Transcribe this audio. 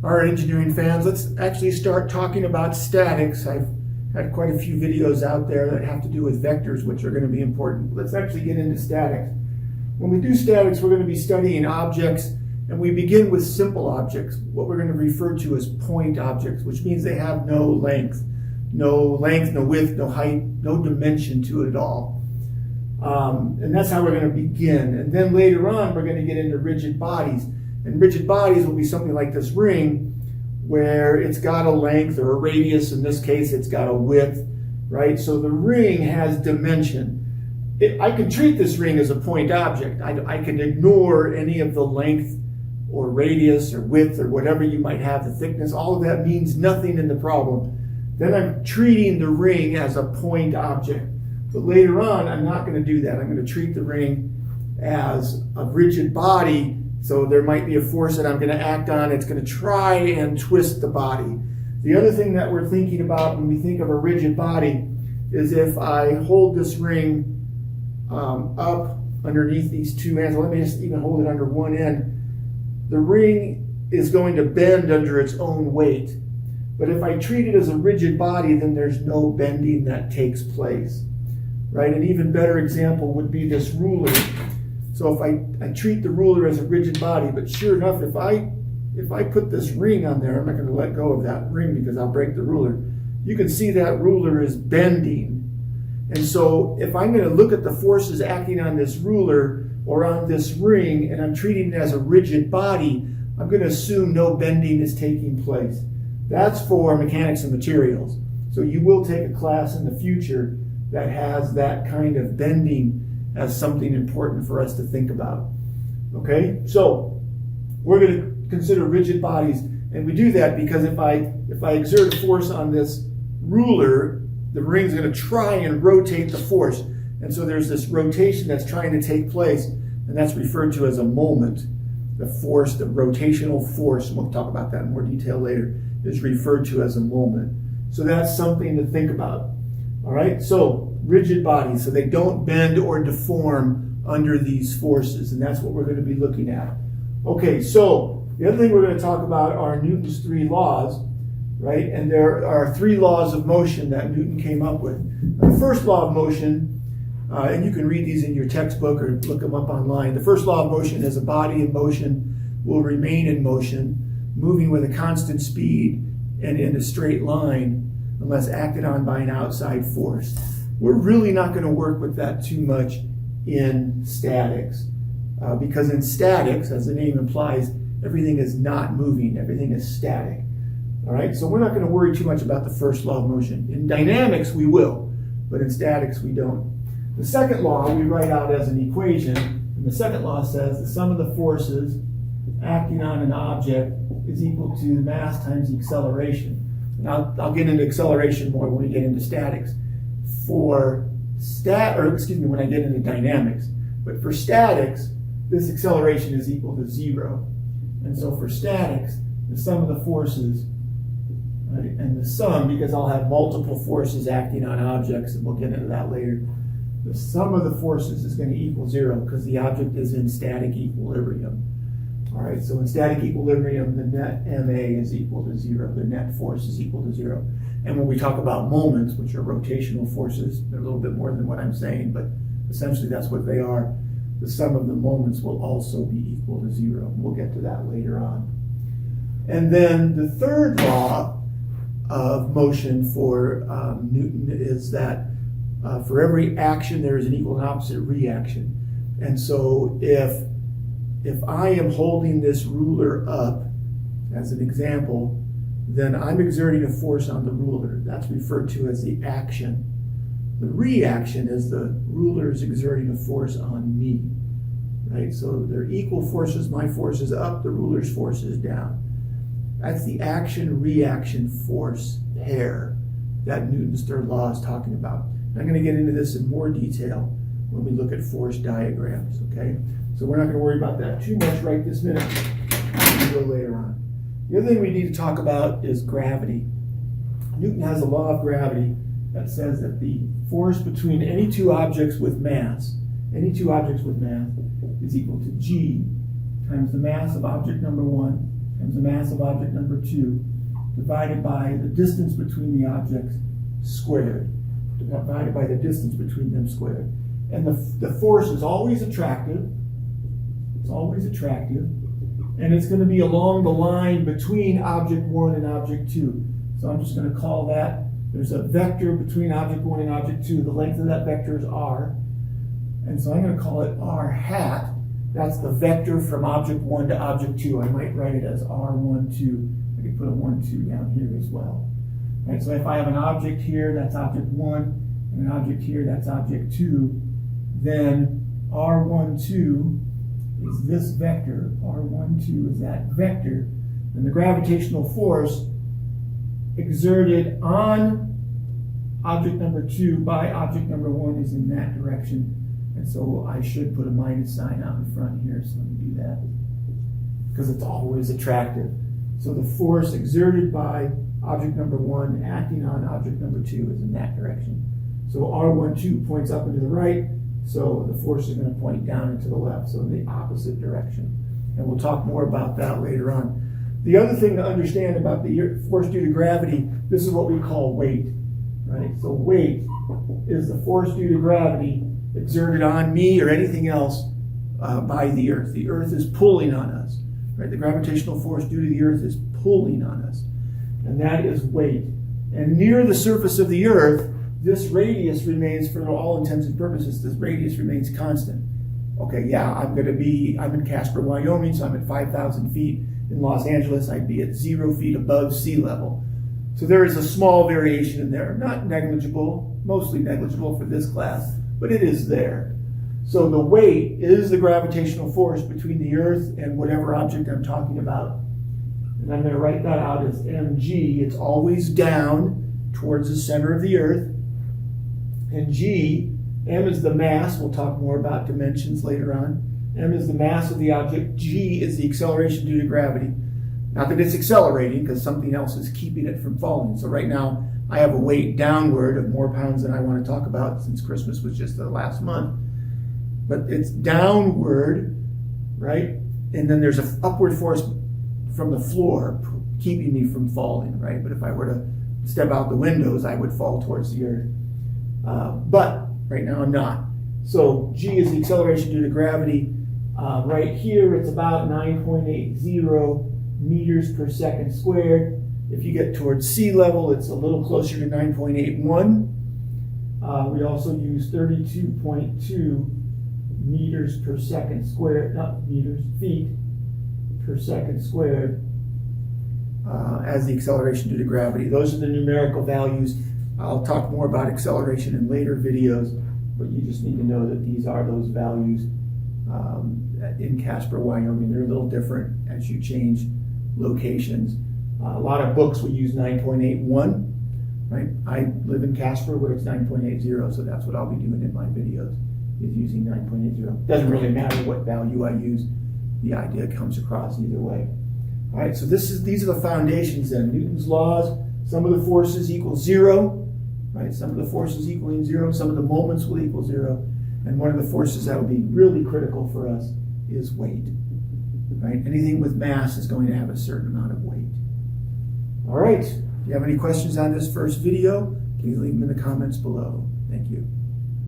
All right, engineering fans, let's actually start talking about statics. I've had quite a few videos out there that have to do with vectors, which are going to be important. Let's actually get into statics. When we do statics, we're going to be studying objects, and we begin with simple objects, what we're going to refer to as point objects, which means they have no length, no width, no height, no dimension to it at all. And that's how we're going to begin. And then later on, we're going to get into rigid bodies. And rigid bodies will be something like this ring, where it's got a length or a radius. In this case, it's got a width, right? So the ring has dimension. I can treat this ring as a point object. I can ignore any of the length or radius or width or whatever you might have, the thickness. All of that means nothing in the problem. Then I'm treating the ring as a point object. But later on, I'm not going to do that. I'm going to treat the ring as a rigid body. So there might be a force that I'm going to act on. It's going to try and twist the body. The other thing that we're thinking about when we think of a rigid body is if I hold this ring up underneath these two ends, let me just even hold it under one end, the ring is going to bend under its own weight. But if I treat it as a rigid body, then there's no bending that takes place, right? An even better example would be this ruler. So if I treat the ruler as a rigid body, but sure enough, if I put this ring on there, I'm not going to let go of that ring because I'll break the ruler. You can see that ruler is bending. And so if I'm going to look at the forces acting on this ruler or on this ring, and I'm treating it as a rigid body, I'm going to assume no bending is taking place. That's for mechanics of materials. So you will take a class in the future that has that kind of bending as something important for us to think about. Okay, so we're going to consider rigid bodies, and we do that because if I exert a force on this ruler, the ring's going to try and rotate the force, and so there's this rotation that's trying to take place, and that's referred to as a moment. The force, the rotational force, and we'll talk about that in more detail later, is referred to as a moment. So that's something to think about. All right, so rigid bodies, so they don't bend or deform under these forces, and that's what we're going to be looking at. Okay, so the other thing we're going to talk about are Newton's three laws, right? And there are three laws of motion that Newton came up with. The first law of motion, and you can read these in your textbook or look them up online. The first law of motion is a body in motion will remain in motion, moving with a constant speed and in a straight line unless acted on by an outside force. We're really not going to work with that too much in statics, because in statics, as the name implies, everything is not moving, everything is static. All right, so we're not going to worry too much about the first law of motion. In dynamics, we will, but in statics, we don't. The second law we write out as an equation, and the second law says the sum of the forces acting on an object is equal to the mass times the acceleration. And I'll get into acceleration more when we get into statics. When I get into dynamics. But for statics, this acceleration is equal to 0. And so for statics, the sum of the forces, right, and the sum, because I'll have multiple forces acting on objects, and we'll get into that later, the sum of the forces is going to equal 0 because the object is in static equilibrium. All right, so in static equilibrium, the net MA is equal to 0. The net force is equal to 0. And when we talk about moments, which are rotational forces, they're a little bit more than what I'm saying, but essentially that's what they are. The sum of the moments will also be equal to 0. We'll get to that later on. And then the third law of motion for Newton is that for every action, there is an equal and opposite reaction. And so if I am holding this ruler up, as an example, then I'm exerting a force on the ruler. That's referred to as the action. The reaction is the ruler is exerting a force on me, right? So they're equal forces. My force is up, the ruler's force is down. That's the action-reaction force pair that Newton's third law is talking about. I'm going to get into this in more detail when we look at force diagrams, okay? So we're not going to worry about that too much right this minute. We'll go later on. The other thing we need to talk about is gravity. Newton has a law of gravity that says that the force between any two objects with mass is equal to G times the mass of object number 1 times the mass of object number 2 divided by the distance between the objects squared, divided by the distance between them squared. And the force is always attractive. It's always attractive. And it's going to be along the line between object 1 and object 2. So I'm just going to call that, there's a vector between object 1 and object 2. The length of that vector is r. And so I'm going to call it r hat. That's the vector from object 1 to object 2. I might write it as r1, 2. I could put a 1, 2 down here as well. Right, so if I have an object here, that's object 1, and an object here, that's object 2, then r1, 2 is this vector, r1, 2 is that vector, and the gravitational force exerted on object number 2 by object number 1 is in that direction. And so I should put a minus sign out in front here, so let me do that, because it's always attractive. So the force exerted by object number 1 acting on object number 2 is in that direction. So r12 points up and to the right, so the force is going to point down and to the left, so in the opposite direction. And we'll talk more about that later on. The other thing to understand about the force due to gravity, this is what we call weight, right? So weight is the force due to gravity exerted on me or anything else by the Earth. The Earth is pulling on us, right? The gravitational force due to the Earth is pulling on us, and that is weight. And near the surface of the Earth, this radius remains, for all intents and purposes, this radius remains constant. Okay, yeah, I'm in Casper, Wyoming, so I'm at 5,000 feet. In Los Angeles, I'd be at 0 feet above sea level. So there is a small variation in there, not negligible, mostly negligible for this class, but it is there. So the weight is the gravitational force between the Earth and whatever object I'm talking about. And I'm going to write that out as mg. It's always down towards the center of the Earth. And g, m is the mass. We'll talk more about dimensions later on. M is the mass of the object. G is the acceleration due to gravity. Not that it's accelerating, because something else is keeping it from falling. So right now, I have a weight downward of more pounds than I want to talk about, since Christmas was just the last month. But it's downward, right? And then there's an upward force from the floor keeping me from falling, right? But if I were to step out the windows, I would fall towards the Earth. But right now, I'm not. So G is the acceleration due to gravity. Right here, it's about 9.80 meters per second squared. If you get towards sea level, it's a little closer to 9.81. We also use 32.2 meters per second squared, not meters, feet per second squared as the acceleration due to gravity. Those are the numerical values. I'll talk more about acceleration in later videos, but you just need to know that these are those values in Casper, Wyoming. They're a little different as you change locations. A lot of books will use 9.81, right? I live in Casper where it's 9.80, so that's what I'll be doing in my videos, is using 9.80. Doesn't really matter what value I use. The idea comes across either way. All right, so these are the foundations then. Newton's laws, some of the forces equal 0, right? Some of the forces equaling 0, some of the moments will equal 0. And one of the forces that will be really critical for us is weight, right? Anything with mass is going to have a certain amount of weight. All right, if you have any questions on this first video, please leave them in the comments below. Thank you.